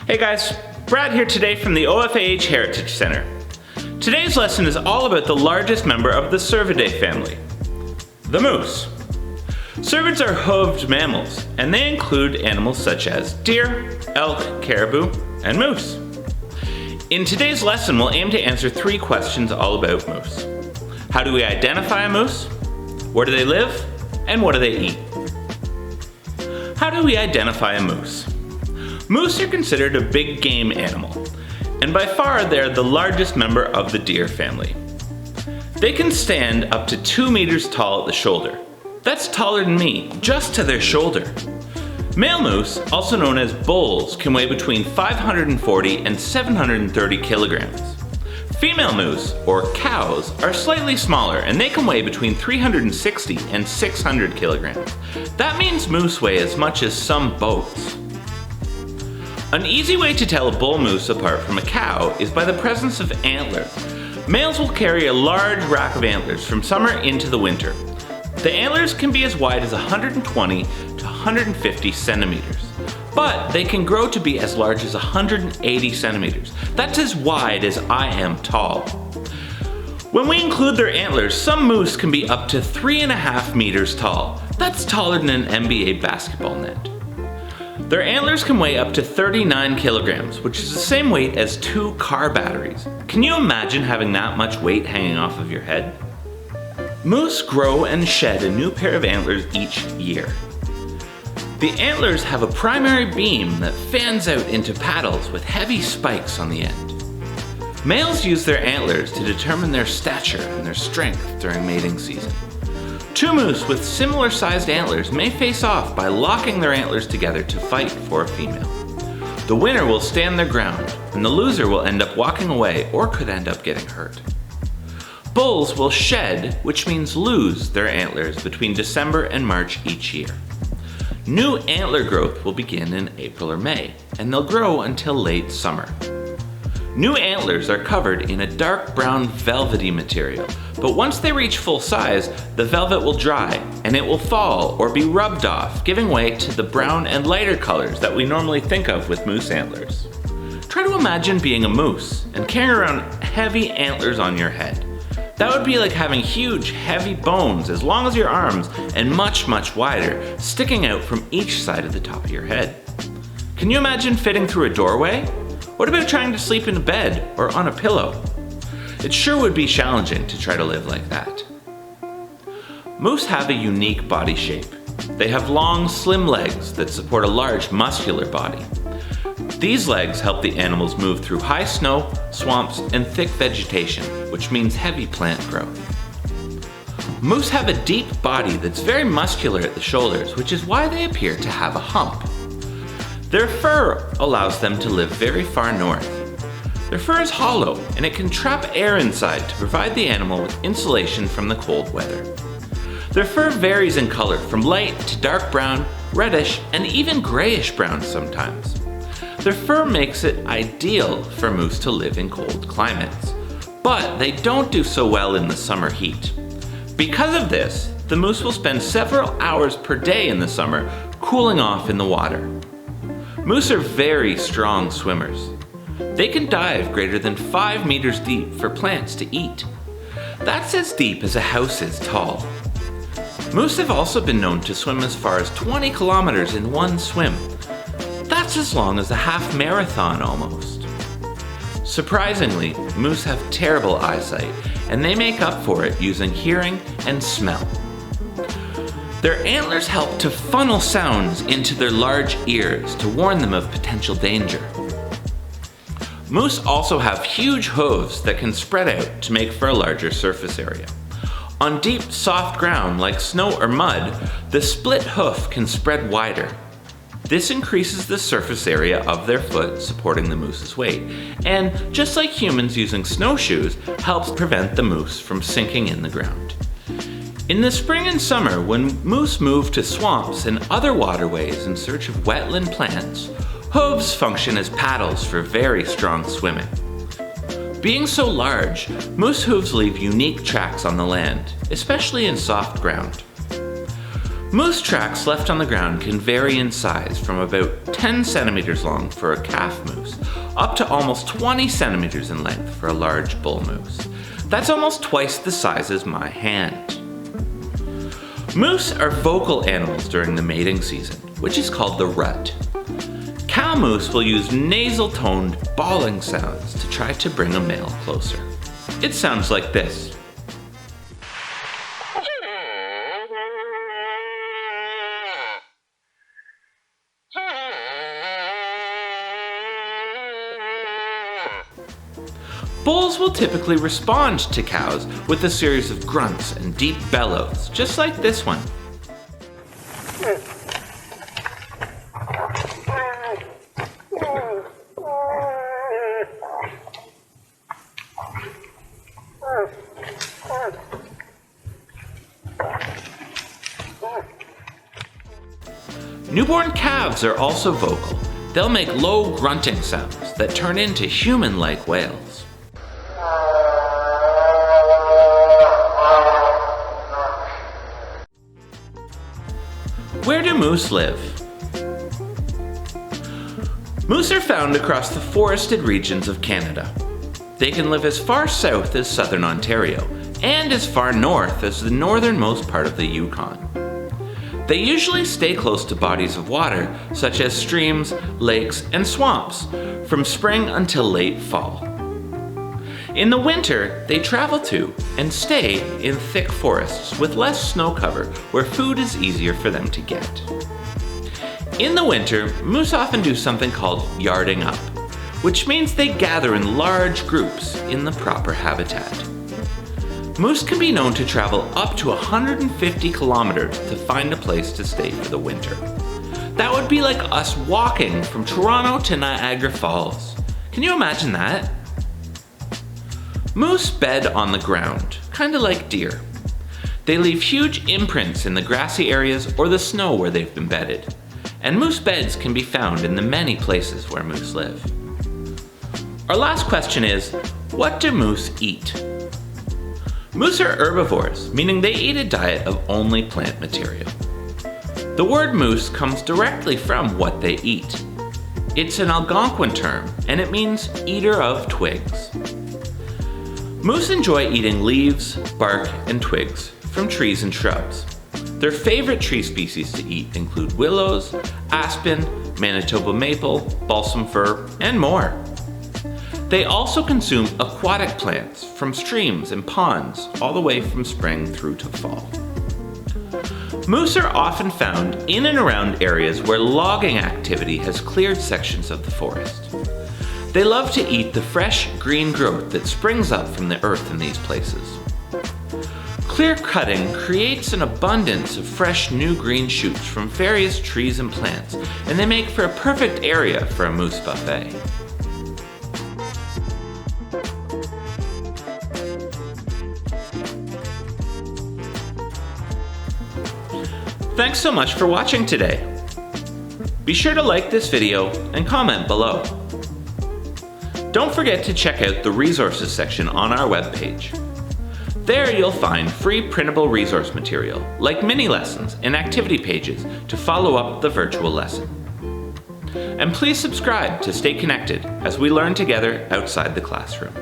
Hey guys, Brad here today from the OFAH Heritage Center. Today's lesson is all about the largest member of the Cervidae family, the moose. Cervids are hooved mammals, and they include animals such as deer, elk, caribou, and moose. In today's lesson, we'll aim to answer 3 questions all about moose. How do we identify a moose? Where do they live? And what do they eat? How do we identify a moose? Moose are considered a big game animal, and by far they're the largest member of the deer family. They can stand up to 2 meters tall at the shoulder. That's taller than me, just to their shoulder. Male moose, also known as bulls, can weigh between 540 and 730 kilograms. Female moose, or cows, are slightly smaller and they can weigh between 360 and 600 kilograms. That means moose weigh as much as some boats. An easy way to tell a bull moose apart from a cow is by the presence of antlers. Males will carry a large rack of antlers from summer into the winter. The antlers can be as wide as 120 to 150 centimeters, but they can grow to be as large as 180 centimeters. That's as wide as I am tall. When we include their antlers, some moose can be up to 3.5 meters tall. That's taller than an NBA basketball net. Their antlers can weigh up to 39 kilograms, which is the same weight as 2 car batteries. Can you imagine having that much weight hanging off of your head? Moose grow and shed a new pair of antlers each year. The antlers have a primary beam that fans out into paddles with heavy spikes on the end. Males use their antlers to determine their stature and their strength during mating season. 2 moose with similar sized antlers may face off by locking their antlers together to fight for a female. The winner will stand their ground, and the loser will end up walking away or could end up getting hurt. Bulls will shed, which means lose, their antlers between December and March each year. New antler growth will begin in April or May, and they'll grow until late summer. New antlers are covered in a dark brown velvety material, but once they reach full size, the velvet will dry and it will fall or be rubbed off, giving way to the brown and lighter colors that we normally think of with moose antlers. Try to imagine being a moose and carrying around heavy antlers on your head. That would be like having huge, heavy bones as long as your arms and much, much wider, sticking out from each side of the top of your head. Can you imagine fitting through a doorway? What about trying to sleep in a bed or on a pillow? It sure would be challenging to try to live like that. Moose have a unique body shape. They have long, slim legs that support a large, muscular body. These legs help the animals move through high snow, swamps, and thick vegetation, which means heavy plant growth. Moose have a deep body that's very muscular at the shoulders, which is why they appear to have a hump. Their fur allows them to live very far north. Their fur is hollow, and it can trap air inside to provide the animal with insulation from the cold weather. Their fur varies in color from light to dark brown, reddish, and even grayish brown sometimes. Their fur makes it ideal for moose to live in cold climates, but they don't do so well in the summer heat. Because of this, the moose will spend several hours per day in the summer cooling off in the water. Moose are very strong swimmers. They can dive greater than 5 meters deep for plants to eat. That's as deep as a house is tall. Moose have also been known to swim as far as 20 kilometers in one swim. That's as long as a half marathon almost. Surprisingly, moose have terrible eyesight, and they make up for it using hearing and smell. Their antlers help to funnel sounds into their large ears to warn them of potential danger. Moose also have huge hooves that can spread out to make for a larger surface area. On deep, soft ground like snow or mud, the split hoof can spread wider. This increases the surface area of their foot, supporting the moose's weight, and just like humans using snowshoes, helps prevent the moose from sinking in the ground. In the spring and summer, when moose move to swamps and other waterways in search of wetland plants, hooves function as paddles for very strong swimming. Being so large, moose hooves leave unique tracks on the land, especially in soft ground. Moose tracks left on the ground can vary in size from about 10 centimeters long for a calf moose up to almost 20 centimeters in length for a large bull moose. That's almost twice the size as my hand. Moose are vocal animals during the mating season, which is called the rut. Cow moose will use nasal-toned bawling sounds to try to bring a male closer. It sounds like this. Bulls will typically respond to cows with a series of grunts and deep bellows, just like this one. Newborn calves are also vocal. They'll make low grunting sounds that turn into human-like wails. Where do moose live? Moose are found across the forested regions of Canada. They can live as far south as southern Ontario and as far north as the northernmost part of the Yukon. They usually stay close to bodies of water, such as streams, lakes, and swamps, from spring until late fall. In the winter, they travel to and stay in thick forests with less snow cover where food is easier for them to get. In the winter, moose often do something called yarding up, which means they gather in large groups in the proper habitat. Moose can be known to travel up to 150 kilometers to find a place to stay for the winter. That would be like us walking from Toronto to Niagara Falls. Can you imagine that? Moose bed on the ground, kinda like deer. They leave huge imprints in the grassy areas or the snow where they've been bedded. And moose beds can be found in the many places where moose live. Our last question is, what do moose eat? Moose are herbivores, meaning they eat a diet of only plant material. The word moose comes directly from what they eat. It's an Algonquin term, and it means eater of twigs. Moose enjoy eating leaves, bark, and twigs from trees and shrubs. Their favorite tree species to eat include willows, aspen, Manitoba maple, balsam fir, and more. They also consume aquatic plants from streams and ponds all the way from spring through to fall. Moose are often found in and around areas where logging activity has cleared sections of the forest. They love to eat the fresh green growth that springs up from the earth in these places. Clear cutting creates an abundance of fresh new green shoots from various trees and plants, and they make for a perfect area for a moose buffet. Thanks so much for watching today. Be sure to like this video and comment below. Don't forget to check out the resources section on our webpage. There you'll find free printable resource material, like mini lessons and activity pages to follow up the virtual lesson. And please subscribe to stay connected as we learn together outside the classroom.